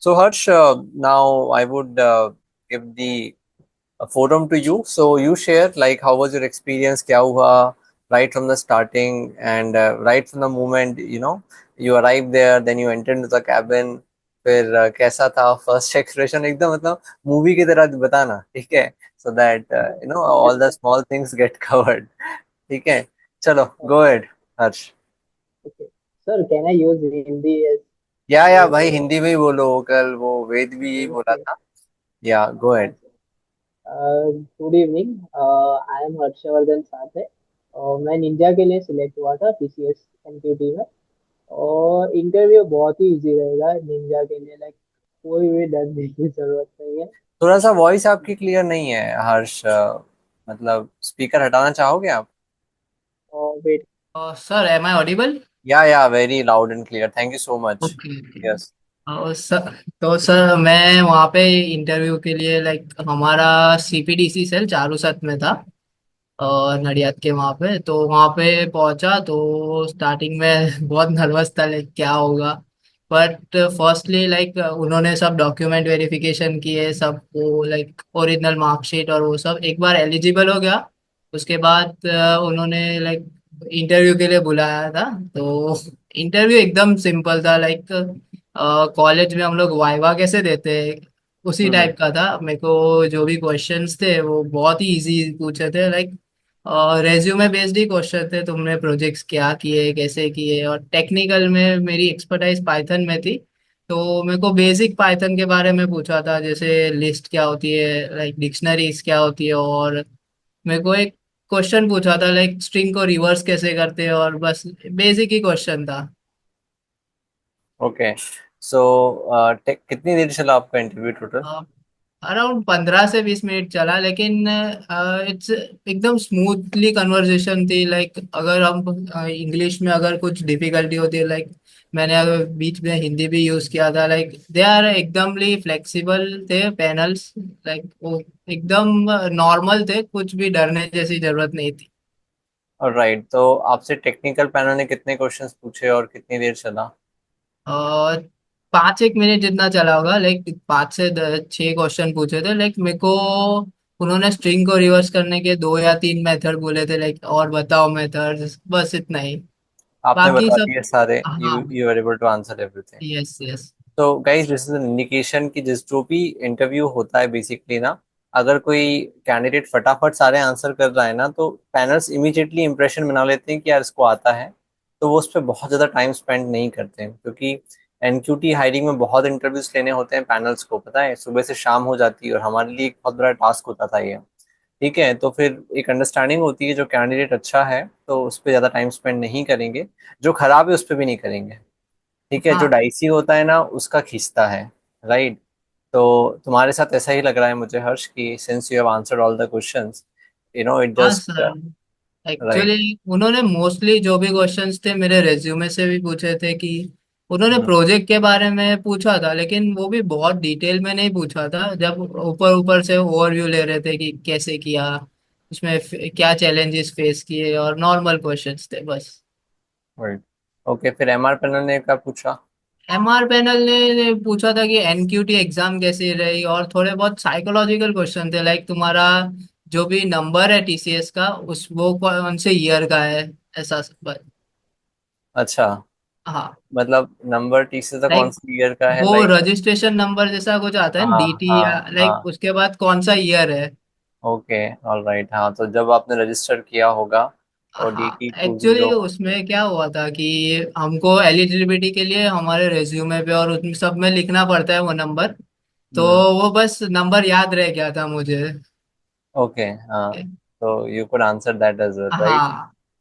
So Harsh, now I would give the forum to you. So you share like how was your experience, क्या हुआ right from the starting and right from the moment you arrived there, then you entered into the cabin. फिर कैसा था first expression एकदम मतलब movie की तरह बताना, ठीक है? So that all the small things get covered. ठीक है, चलो go ahead Harsh. Okay. Sir, can I use Hindi as या भाई my हिंदी में ही बोलो, कल वो वेद भी यही बोला okay? था. या गो हाँ ahead. Sir. Good evening. I am Harshvardhan साथे. मैं निंजा के लिए सिलेक्ट हुआ था टीसीएस एनक्यूटी में. और इंटरव्यू बहुत ही इजी रहेगा निंजा के लिए. लाइक कोई भी डरने की जरूरत नहीं है. थोड़ा सा वॉइस आपकी क्लियर नहीं है हर्ष, मतलब स्पीकर हटाना चाहोगे आप? और wait. Sir am I audible? Yeah very loud and clear, thank you so much. Okay okay. Yes. Sir तो सर मैं वहाँ पे इंटरव्यू के लिए लाइक हमारा सीपीडीसी सेल चारूसत में था और नडियाद के वहाँ पे, तो वहाँ पे पहुंचा तो स्टार्टिंग में बहुत नर्वस था लाइक क्या होगा। बट फर्स्टली लाइक उन्होंने सब डॉक्यूमेंट वेरिफिकेशन किए सबको, लाइक ओरिजिनल मार्कशीट और वो सब एक बार एलिजिबल हो गया। उसके बाद उन्होंने लाइक इंटरव्यू के लिए बुलाया था। तो इंटरव्यू एकदम सिंपल था, लाइक कॉलेज में हम लोग वाइवा कैसे देते हैं उसी हम्म. टाइप का था। मेरे को जो भी क्वेश्चंस थे वो बहुत ही इजी पूछे थे, लाइक रेज्यूमे बेस्ड ही क्वेश्चन थे, तुमने प्रोजेक्ट्स क्या किए कैसे किए। और टेक्निकल में मेरी एक्सपर्टाइज पाइथन में थी, तो मेरे को बेसिक पाइथन के बारे में पूछा था, जैसे लिस्ट क्या होती है, लाइक डिक्शनरीज क्या होती है। और मेरे को एक क्वेश्चन पूछा था लाइक स्ट्रिंग को रिवर्स कैसे करते हैं, और बस बेसिक ही क्वेश्चन था। ओके. सो कितनी देर चला आपका इंटरव्यू टोटल? अराउंड 15 से 20 मिनट चला, लेकिन इट्स एकदम स्मूथली कन्वर्सेशन थी। लाइक अगर हम इंग्लिश में अगर कुछ डिफिकल्टी होती है, लाइक मैंने अगर बीच में हिंदी भी यूज किया था, लाइक दे आर एकदमली फ्लेक्सिबल थे पैनल्स। लाइक वो एकदम नॉर्मल थे, कुछ भी डरने जैसी जरूरत नहीं थी। राइट, तो आपसे टेक्निकल पैनल ने कितने क्वेश्चंस पूछे और कितनी देर चला? और 5 एक मिनट जितना चला होगा, लाइक 5 से 6 क्वेश्चन पूछे थे। लाइक मेरे को उन्होंने स्ट्रिंग को रिवर्स करने के 2 या 3 मेथड बोले थे, लाइक और बताओ मेथड, बस इतना ही। आपने बाकी बता सब दिए सारे, यू हाँ। You are able to answer everything. Yes yes. तो guys this is an indication कि जिस जो भी इंटरव्यू होता है बेसिकली ना, अगर कोई कैंडिडेट फटाफट सारे आंसर कर रहा है ना, तो पैनल्स इमीडिएटली इंप्रेशन बना लेते हैं कि यार इसको आता है. तो वो उस पर बहुत ज़्यादा टाइम स्पेंड नहीं करते हैं, क्योंकि एनक्यूटी हायरिंग में बहुत इंटरव्यूज लेने होते हैं पैनल्स को, पता है सुबह से शाम हो जाती है, और हमारे लिए एक बहुत बड़ा टास्क होता था ये. ठीक है, तो फिर एक अंडरस्टैंडिंग होती है, जो कैंडिडेट अच्छा है तो उस पर ज़्यादा टाइम स्पेंड नहीं करेंगे, जो खराब है उस पर भी नहीं करेंगे. ठीक है, जो हाँ डाइसी होता है ना उसका खींचता है. राइट. तो तुम्हारे साथ ऐसा ही लग रहा है मुझे हर्ष, कि since you have answered all the questions, it हाँ जस्ट. Sir, right. एक्चुअली उन्होंने मोस्टली जो भी क्वेश्चंस थे मेरे रेज्यूमे से भी पूछे थे। कि उन्होंने प्रोजेक्ट के बारे में पूछा था, लेकिन वो भी बहुत डिटेल में नहीं पूछा था। जब ऊपर ऊपर से ओवरव्यू ले रहे थे कि कैसे किया, उसमें क्या चैलेंजेस फेस किए, और नॉर्मल क्वेश्चंस थे बस। राइट. ओके, फिर एमआर पैनल ने क्या पूछा? एमआर पैनल ने पूछा था कि एनक्यूटी एग्जाम कैसी रही, और थोड़े बहुत साइकोलॉजिकल क्वेश्चन थे, लाइक तुम्हारा जो भी नंबर है टीसीएस का उस वो कौन से ईयर का है, ऐसा सब। अच्छा, हाँ, मतलब नंबर टी से कौन लाइक सी ईयर का है, वो लाइक? रजिस्ट्रेशन नंबर जैसा कुछ आता है हाँ डीटी, हाँ या लाइक हाँ. उसके बाद कौन सा ईयर है। ओके. ऑल राइट, हाँ, तो जब आपने रजिस्टर किया होगा और डी हाँ, टी टू एक्चुअली जीरो उसमें क्या हुआ था कि हमको एलिजिबिलिटी के लिए हमारे रेज्यूमे पे और उन सब में लिखना पड़ता है वो नंबर। तो हम्म. वो बस नंबर याद रह गया था मुझे। ओके. हाँ, तो you could answer that as well, right.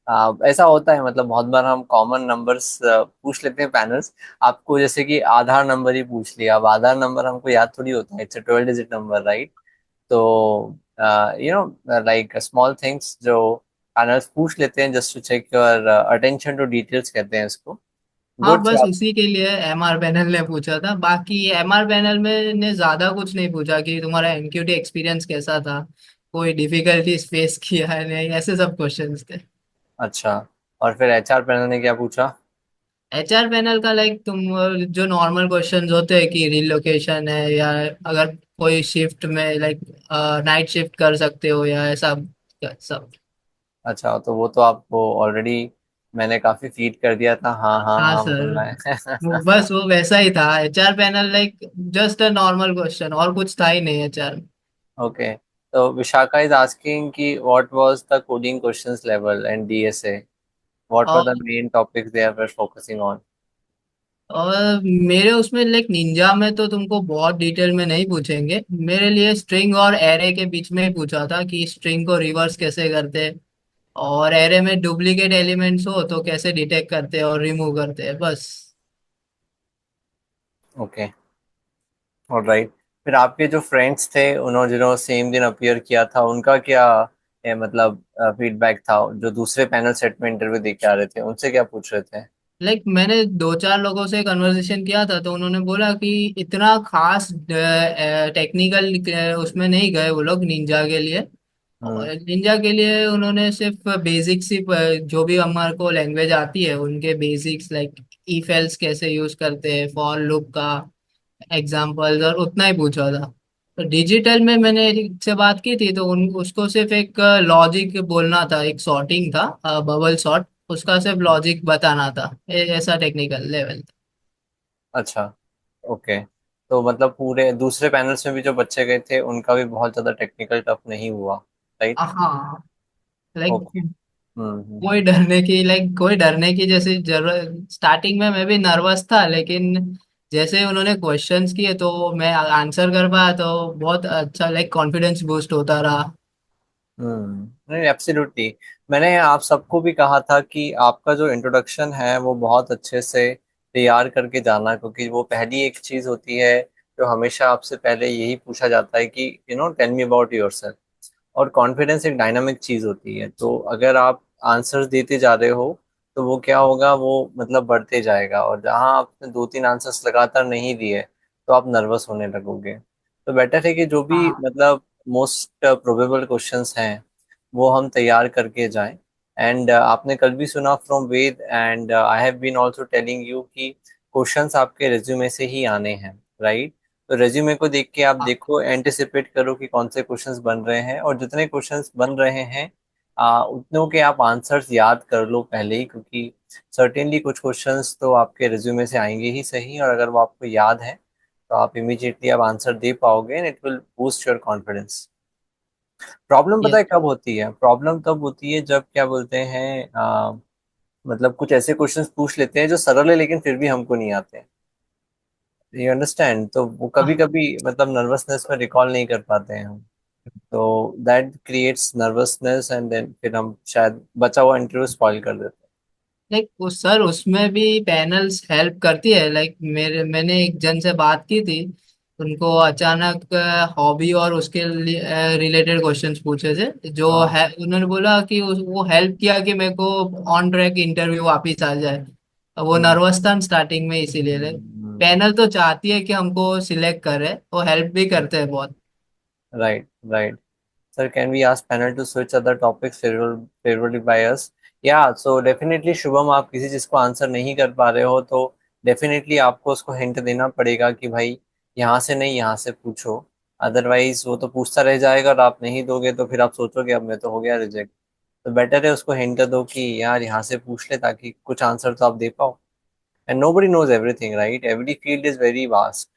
हाँ ऐसा होता है, मतलब बहुत बार हम कॉमन नंबर्स पूछ लेते हैं पैनल्स. आपको जैसे कि आधार नंबर ही पूछ लिया, अब आधार नंबर हमको याद थोड़ी होता है, it's a 12 digit number, right. तो लाइक स्मॉल थिंग्स जो पैनल्स पूछ लेते हैं, just to check your attention to details कहते हैं इसको. हाँ, गुड बस जॉब. उसी के लिए एमआर पैनल ने पूछा था। बाकी एमआर पैनल में ने ज्यादा कुछ नहीं पूछा कि तुम्हारा एनक्यूटी एक्सपीरियंस कैसा था, कोई डिफिकल्टीज फेस किया है नहीं, ऐसे सब क्वेश्चंस थे। अच्छा, और फिर एचआर पैनल ने क्या पूछा? एचआर पैनल का लाइक तुम जो नॉर्मल क्वेश्चंस होते हैं कि रिलोकेशन है, या अगर कोई शिफ्ट में लाइक नाइट शिफ्ट कर सकते हो या ऐसा सब। अच्छा, तो वो तो आपको ऑलरेडी मैंने काफी फीड कर दिया था, हाँ हाँ हाँ हाँ सर, बोलना है। बस वो वैसा ही था HR panel, like just a normal question, और कुछ था ही नहीं एचआर। ओके, तो विशाखा इज आस्किंग कि what was the coding questions level and DSA, what were और the main topics they are focusing on. और मेरे उसमें लाइक निंजा में तो तुमको बहुत डिटेल में नहीं पूछेंगे, मेरे लिए स्ट्रिंग और एरे के बीच में ही पूछा था कि स्ट्रिंग को रिवर्स कैसे करते हैं, और एरे में डुप्लीकेट एलिमेंट्स हो तो कैसे डिटेक्ट करते हैं और रिमूव करते हैं, बस। Okay, alright. फिर आपके जो फ्रेंड्स थे उन्होंने जिन्होंने सेम दिन अपीयर किया था, उनका क्या मतलब फीडबैक था, जो दूसरे पैनल सेट में इंटरव्यू दे के आ रहे थे, उनसे क्या पूछ रहे थे? लाइक मैंने दो चार लोगों से कन्वर्सेशन किया था, तो उन्होंने बोला कि इतना खास टेक्निकल उसमें नहीं गए वो लोग निंजा के लिए। और हम्म। निंजा के लिए उन्होंने सिर्फ बेसिक्स ही जो भी हमारे को लैंग्वेज आती है उनके बेसिक्स, लाइक इफ एल्स कैसे यूज करते हैं, फॉर लूप का एग्जांपल्स, और उतना ही पूछा था। तो डिजिटल में मैंने एक से बात की थी, तो उसको सिर्फ एक लॉजिक बोलना था, एक सॉर्टिंग था, बबल सॉर्ट, उसका सिर्फ लॉजिक बताना था, ऐसा टेक्निकल लेवल अच्छा, ओके। तो मतलब पूरे दूसरे पैनल्स में भी जो बच्चे गए थे उनका भी बहुत ज्यादा टेक्निकल टफ नहीं हुआ, राइट? था। हाँ, लाइक ओके। कोई डरने की जैसी जरूरत, स्टार्टिंग में मैं भी नर्वस था, लेकिन जैसे ही उन्होंने क्वेश्चंस किए तो मैं आंसर कर पाया, तो बहुत अच्छा लाइक कॉन्फिडेंस बूस्ट होता रहा। नहीं, एब्सोल्युटली। मैंने आप सबको भी कहा था कि आपका जो इंट्रोडक्शन है वो बहुत अच्छे से तैयार करके जाना, क्योंकि वो पहली एक चीज होती है जो हमेशा आपसे पहले यही पूछा जाता है कि टेल मी अबाउट योरसेल्फ। और कॉन्फिडेंस एक डायनामिक चीज होती है, तो अगर आप आंसर्स देते जा रहे हो तो वो क्या होगा, वो मतलब बढ़ते जाएगा, और जहां आपने दो तीन आंसर्स लगातार नहीं दिए तो आप नर्वस होने लगोगे। तो बेटर है कि जो भी हाँ मतलब मोस्ट प्रोबेबल क्वेश्चंस हैं वो हम तैयार करके जाएं। एंड आपने कल भी सुना from Ved, and I have been also telling you कि क्वेश्चंस आपके रिज्यूमे से ही आने हैं, राइट? तो रेज्यूमे को देख के आप हाँ देखो, एंटिसिपेट करो कि कौन से क्वेश्चंस बन रहे हैं, और जितने क्वेश्चंस बन रहे हैं उतनों के आप आंसर्स याद कर लो पहले ही, क्योंकि सर्टेनली कुछ क्वेश्चंस तो आपके रिज्यूमे से आएंगे ही सही, और अगर वो आपको याद है तो आप इमीडिएटली आप आंसर दे पाओगे and it will boost your confidence. Problem पता ये है कब होती है? प्रॉब्लम तब होती है जब क्या बोलते हैं मतलब कुछ ऐसे क्वेश्चंस पूछ लेते हैं जो सरल है लेकिन फिर भी हमको नहीं आते। You understand? तो वो कभी हाँ, कभी मतलब नर्वसनेस में रिकॉल नहीं कर पाते हैं हम, तो that creates nervousness, and then फिर हम शायद बचा हुआ इंटरव्यू स्पॉइल कर देते लाइक उस सर उसमें भी पैनल्स हेल्प करती है, लाइक मैंने एक जन से बात की थी, उनको अचानक हॉबी और उसके रिलेटेड क्वेश्चंस पूछे थे, जो हैं। हाँ। है उन्होंने बोला कि वो हेल्प किया कि मेरे को ऑन ट्रैक इंटरव्यू वापिस आ जाए। अब वो हम्म। नर्वस था स्टार्टिंग में, इसीलिए पैनल तो चाहती है कि हमको सिलेक्ट करे, वो हेल्प भी करते हैं बहुत। Right, right. Sir, can we ask panel to switch other topics favorably by us? Yeah, so definitely Shubham, आप किसी चीज को आंसर नहीं कर पा रहे हो तो डेफिनेटली आपको उसको हिंट देना पड़ेगा कि भाई यहाँ से नहीं, यहाँ से पूछो। अदरवाइज वो तो पूछता रह जाएगा और आप नहीं दोगे तो फिर आप सोचोगे अब मैं तो हो गया रिजेक्ट। तो बेटर है उसको हिंट दो कि यार यहाँ से पूछ ले, ताकि कुछ आंसर तो आप दे पाओ। And nobody knows everything, right? Every field is very vast,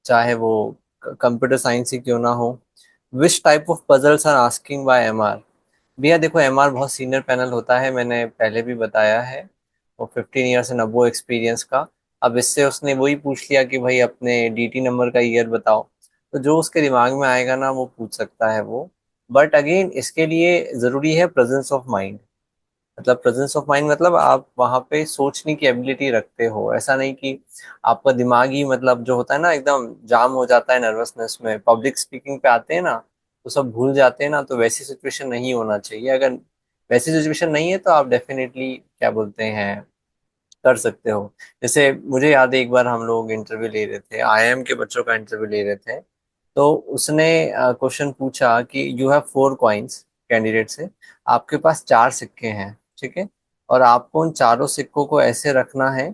चाहे वो कंप्यूटर साइंस ही क्यों ना हो। Which type of puzzles are asking by MR? भैया देखो, एमआर बहुत सीनियर पैनल होता है, मैंने पहले भी बताया है। वो 15 ईयर्स एंड अबो एक्सपीरियंस का। अब इससे उसने वही पूछ लिया कि भाई अपने डीटी नंबर का ईयर बताओ, तो जो उसके दिमाग में आएगा ना वो पूछ सकता है वो। बट अगेन इसके लिए जरूरी है प्रेजेंस ऑफ माइंड। मतलब प्रेजेंस ऑफ माइंड मतलब आप वहां पे सोचने की एबिलिटी रखते हो, ऐसा नहीं कि आपका दिमाग ही मतलब जो होता है ना एकदम जाम हो जाता है नर्वसनेस में, पब्लिक स्पीकिंग पे आते हैं ना तो सब भूल जाते हैं ना, तो वैसी सिचुएशन नहीं होना चाहिए। अगर वैसी सिचुएशन नहीं है तो आप डेफिनेटली क्या बोलते हैं कर सकते हो। जैसे मुझे याद है एक बार हम लोग इंटरव्यू ले रहे थे, आईआईएम के बच्चों का इंटरव्यू ले रहे थे, तो उसने क्वेश्चन पूछा कि यू हैव 4 कॉइन्स, कैंडिडेट से, आपके पास 4 सिक्के हैं, ठीक है, और आपको उन चारों सिक्कों को ऐसे रखना है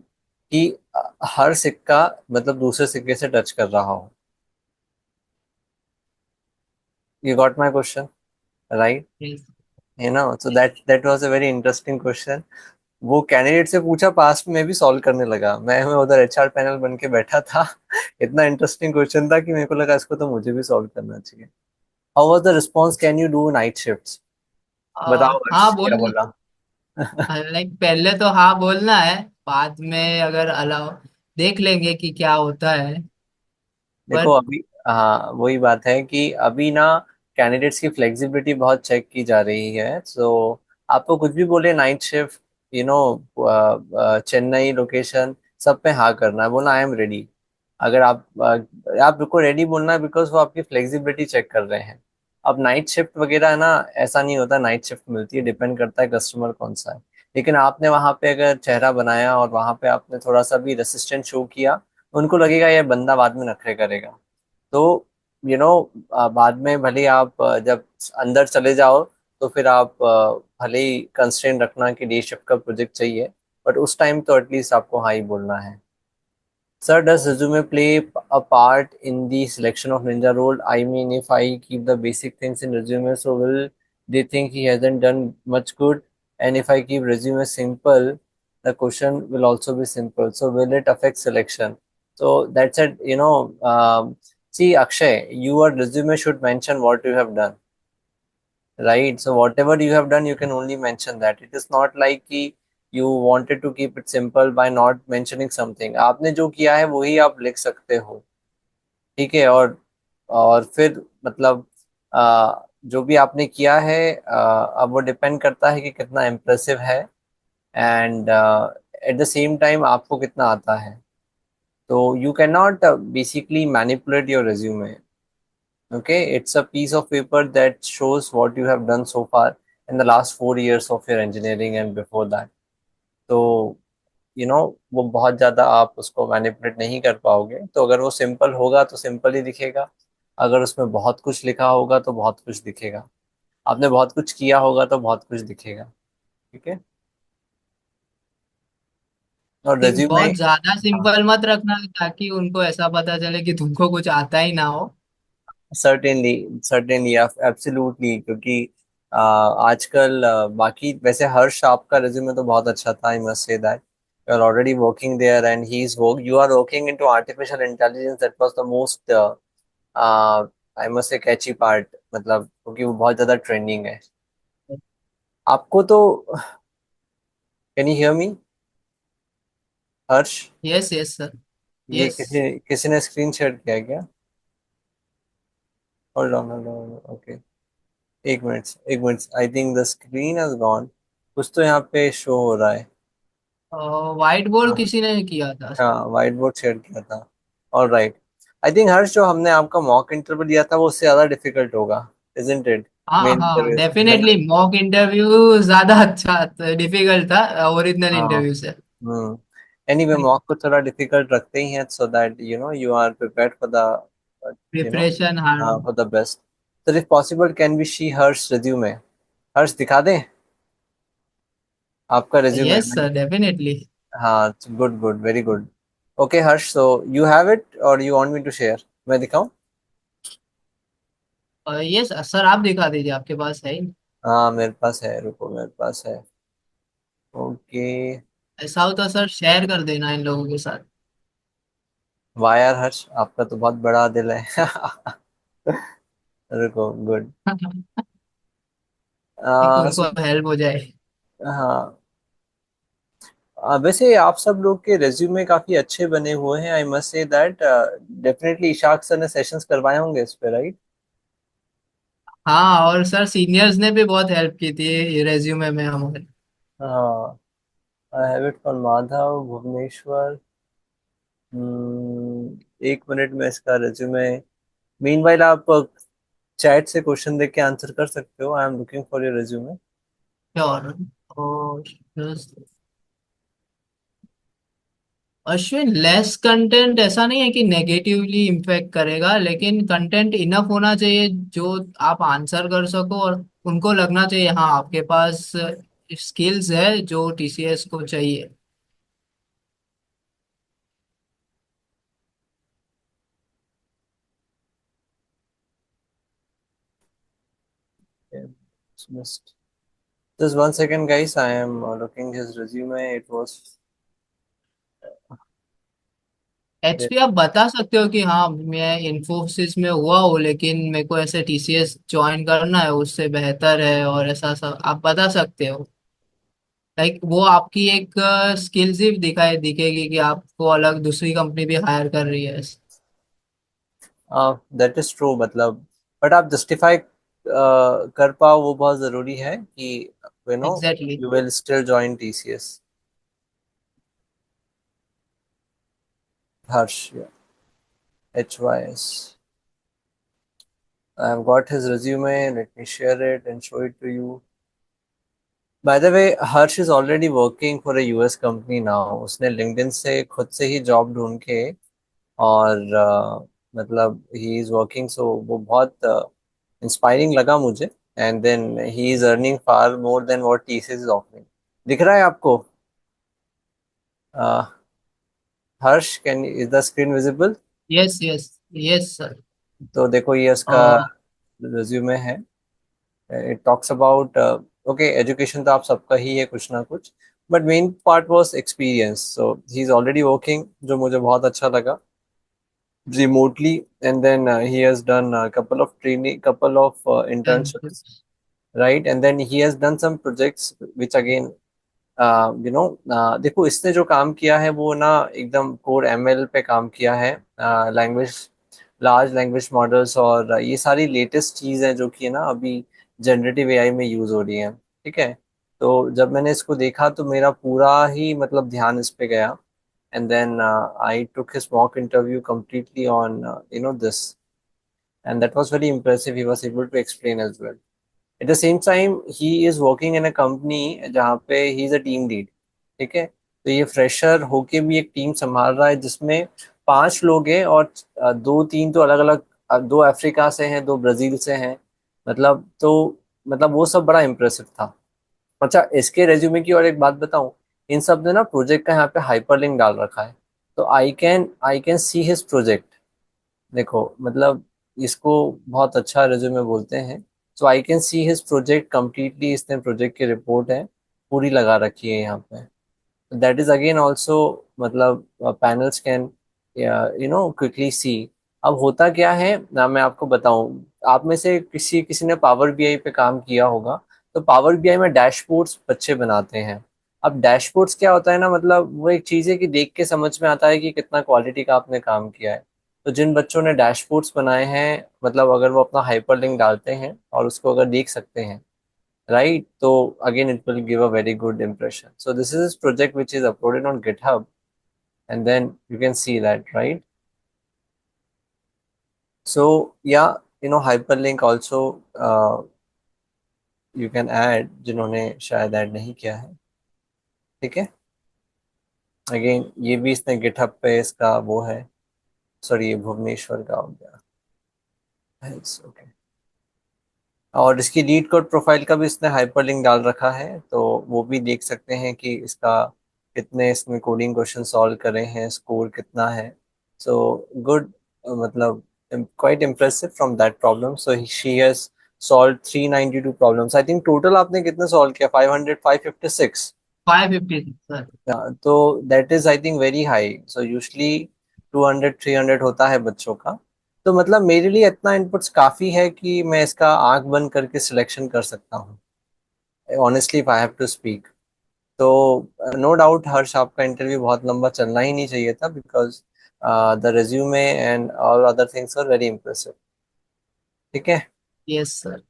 कि हर सिक्का मतलब दूसरे सिक्के से टच कर रहा हो। You got my question, right? Yes, है ना? So that was a very interesting question. वो कैंडिडेट से पूछा, पास्ट में भी सॉल्व करने लगा। मैं उधर एचआर पैनल बन के बैठा था। इतना इंटरेस्टिंग क्वेश्चन था कि मेरे को लगा इसको तो मुझे भी सॉल्व करना चाहिए। How was the response, can you do night shifts? बताओ हाँ हर्ष क्या बोल, बोला। लाइक पहले तो हाँ बोलना है, बाद में अगर अलाउ देख लेंगे कि क्या होता है। देखो बट अभी, हाँ वही बात है कि अभी ना कैंडिडेट्स की फ्लेक्सिबिलिटी बहुत चेक की जा रही है। सो आपको कुछ भी बोले night shift, you know, Chennai location, सब पे हाँ करना है, बोलना आई एम रेडी। अगर आपको रेडी बोलना है, बिकॉज वो आपकी फ्लेक्सिबिलिटी चेक कर रहे हैं। अब नाइट शिफ्ट वगैरह है ना, ऐसा नहीं होता नाइट शिफ्ट मिलती है, डिपेंड करता है कस्टमर कौन सा है। लेकिन आपने वहां पे अगर चेहरा बनाया और वहां पे आपने थोड़ा सा भी रेसिस्टेंट शो किया, उनको लगेगा ये बंदा बाद में नखरे करेगा। तो यू नो, बाद में भले आप जब अंदर चले जाओ, तो फिर आप भले ही कंस्ट्रेंट रखना कि डे शिफ्ट का प्रोजेक्ट चाहिए, बट उस टाइम तो एटलीस्ट आपको हाँ ही बोलना है। Sir, does resume play a part in the selection of ninja role? I mean, if I keep the basic things in resume, so will they think he hasn't done much good? And if I keep resume simple, the question will also be simple. So will it affect selection? So that's it. See, Akshay, your resume should mention what you have done, right? So whatever you have done, you can only mention that. It is not like कि you wanted to keep it simple by not mentioning something. आपने जो किया है वही आप लिख सकते हो, ठीक है? और फिर मतलब जो भी आपने किया है, अब वो डिपेंड करता है कि कितना इम्प्रेसिव है, and at the same time आपको कितना आता है। तो you can not basically manipulate your resume. Okay, it's a piece of paper that shows what you have done so far in the last 4 years of your engineering and before that. तो वो बहुत ज़्यादा आप उसको manipulate नहीं कर पाओगे। तो अगर वो सिंपल होगा तो सिंपल ही दिखेगा, अगर उसमें बहुत कुछ लिखा होगा तो बहुत कुछ दिखेगा, आपने बहुत कुछ किया होगा तो बहुत कुछ दिखेगा। ठीक है? और थिंक रेज्यूमे, बहुत ज्यादा सिंपल मत रखना ताकि उनको ऐसा पता चले कि तुमको कुछ आता ही ना हो। सर्टेनली, सर्टेनली, एब्सोल्युटली, क्योंकि आजकल बाकी वैसे हर्ष आपका रिज्यूमे तो बहुत अच्छा था, I must say that you are already working there and he is work you are working into artificial intelligence, that was the most I must say catchy part, मतलब क्योंकि वो बहुत ज्यादा ट्रेंडिंग है। आपको तो, can you hear me Harsh? Yes yes sir. ये yes. किसी किसी ने स्क्रीन शेयर किया है क्या? Hold on, hold on, okay. एक minute, I think the screen has gone. कुछ तो यहाँ पे शो हो रहा है। व्हाइट बोर्ड हाँ, किसी ने किया था। हाँ व्हाइट बोर्ड शेयर किया था। All right. आई थिंक हर्ष, जो हमने आपका मॉक इंटरव्यू दिया था वो उससे ज्यादा डिफिकल्ट होगा, इजंट इट? हाँ मेन हाँ इंटरव्यू से, है डेफिनेटली ना? मॉक इंटरव्यू ज्यादा अच्छा डिफिकल्ट था ओरिजिनल हाँ। इंटरव्यू से। हम्म। एनीवे, मॉक को थोड़ा डिफिकल्ट रखते ही हैं, so that you are prepared for the, you know preparation hard. For the best. Sir if possible, can we see Harsh resume? Harsh दिखा दें आपका रिज्यूमे? Yes sir definitely. हाँ, good good, very good. Okay Harsh, so you have it और you want me to share? मैं दिखाऊं? Yes sir आप दिखा दीजिए, आपके पास है ही। हाँ मेरे पास है, रुको मेरे पास है। ओके। ऐसा हो तो सर शेयर कर देना इन लोगों के साथ। वाह यार हर्ष, आपका तो बहुत बड़ा दिल है। रुको, गुड। एक सो, उनको हेल्प हो जाए। हाँ, वैसे आप सब लोग के रिज्यूमे काफी अच्छे बने हुए हैं, आई must say that. Definitely Ishaq sir ने सेशंस करवाए होंगे इस पे, राइट? हाँ और सर सीनियर्स ने भी बहुत हेल्प की थी ये रेज्यूमे में हमारे। हाँ, I have it from Madhav Bhubaneswar. एक मिनट में इसका रिज्यूमे, मीनवाइल आप चैट से क्वेश्चन देख के आंसर कर सकते हो। I am looking for your resume. Sure. और अश्विन लेस कंटेंट ऐसा नहीं है कि नेगेटिवली इम्पैक्ट करेगा, लेकिन कंटेंट इनफ होना चाहिए जो आप आंसर कर सको और उनको लगना चाहिए हाँ आपके पास स्किल्स है जो टीसीएस को चाहिए। Missed. Just 1 second, guys. I am looking his resume. It was there. HP आप बता सकते हो कि हाँ मैं इन्फोसिस में हुआ हूँ लेकिन मेरे को ऐसे टीसीएस ज्वाइन करना है, उससे बेहतर है और ऐसा सब आप बता सकते हो। लाइक वो आपकी एक स्किल्स ही दिखेगी कि आपको अलग दूसरी कंपनी भी हायर कर रही है। दैट इज ट्रू, मतलब बट आप जस्टिफाई कर पाओ, वो बहुत जरूरी है कि you know exactly. You will still join TCS. Harsh, HYS. I've got his resume. Let me share it and show it to you. By the way, Harsh is already working for a US company now. उसने LinkedIn से खुद से ही job ढूंढ के और मतलब he is working, सो वो बहुत इंस्पायरिंग लगा मुझे। And then he is earning far more than what TCS is offering. दिख रहा है आपको? Harsh, can is the screen visible? Yes yes. Yes sir. तो देखो ये उसका रिज्यूमे है। It talks about okay, education तो आप सबका ही है कुछ ना कुछ, but main part was experience. So he is already working, जो मुझे बहुत अच्छा लगा, remotely, and then he has done a couple of training, couple of internships, right? And then he has done some projects which again देखो इसने जो काम किया है वो ना एकदम कोर ML पे काम किया है, लैंग्वेज, लार्ज लैंग्वेज मॉडल्स, और ये सारी लेटेस्ट चीज़ है जो कि है ना अभी जनरेटिव AI में यूज़ हो रही है। ठीक है, तो जब मैंने इसको देखा तो मेरा पूरा ही मतलब ध्यान इस पे गया। And then I took his mock interview completely on this, and that was very impressive. He was able to explain as well. At the same time, he is working in a company जहाँ पे he is a team lead। ठीक है, तो ये fresher होके भी एक team संभाल रहा है जिसमें 5 लोग हैं, और दो तीन तो अलग अलग, दो अफ्रीका से हैं, दो ब्राजील से हैं। मतलब वो सब बड़ा इम्प्रेसिव था। अच्छा, इसके रेज्यूमे की और एक बात बताऊं, इन सब ने ना प्रोजेक्ट का यहाँ पे हाइपरलिंक डाल रखा है, तो I can see his project. देखो मतलब इसको बहुत अच्छा रेज्यूमे बोलते हैं। So I can see his project completely, इसने प्रोजेक्ट की रिपोर्ट है पूरी लगा रखी है यहाँ पे। दैट इज अगेन ऑल्सो, मतलब पैनल्स कैन क्विकली सी। अब होता क्या है ना, मैं आपको बताऊं, आप में से किसी किसी ने पावर BI पे काम किया होगा। तो पावर BI में डैशबोर्ड्स बच्चे बनाते हैं। अब डैशबोर्ड्स क्या होता है ना, मतलब वो एक चीज़ है कि देख के समझ में आता है कि कितना क्वालिटी का आपने काम किया है। तो जिन बच्चों ने डैशबोर्ड्स बनाए हैं, मतलब अगर वो अपना हाइपरलिंक डालते हैं और उसको अगर देख सकते हैं, right? So again, it will give a very good impression. So this is his project which is uploaded on GitHub, and then you can see that, right? So yeah, hyperlink also you can add, जिन्होंने शायद add नहीं किया है। ठीक है, again ये भी इसने GitHub पे इसका वो है। सॉरी, ये भुवनेश्वर का हो गया। ओके, और इसकी लीड कोड प्रोफाइल का भी इसने हाइपरलिंक डाल रखा है, तो वो भी देख सकते हैं कि इसका कितने इसमें कोडिंग क्वेश्चन सॉल्व करे हैं, स्कोर कितना है। सो गुड, मतलब quite impressive from that problem. So she has solve 392 problems. I think total आपने कितने सॉल्व किया? 500, 556? 550 सर। तो that is I think very high. So usually 200, 300 होता है बच्चों का। तो मतलब मेरे लिए इतना इनपुट्स काफ़ी है कि मैं इसका आंख बंद करके सिलेक्शन कर सकता हूँ, honestly if I have to speak. तो नो डाउट हर्ष, आपका इंटरव्यू बहुत लंबा चलना ही नहीं चाहिए था, because the resume and all other things are very impressive. ठीक है, yes sir.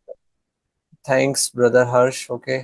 Thanks brother Harsh. Okay.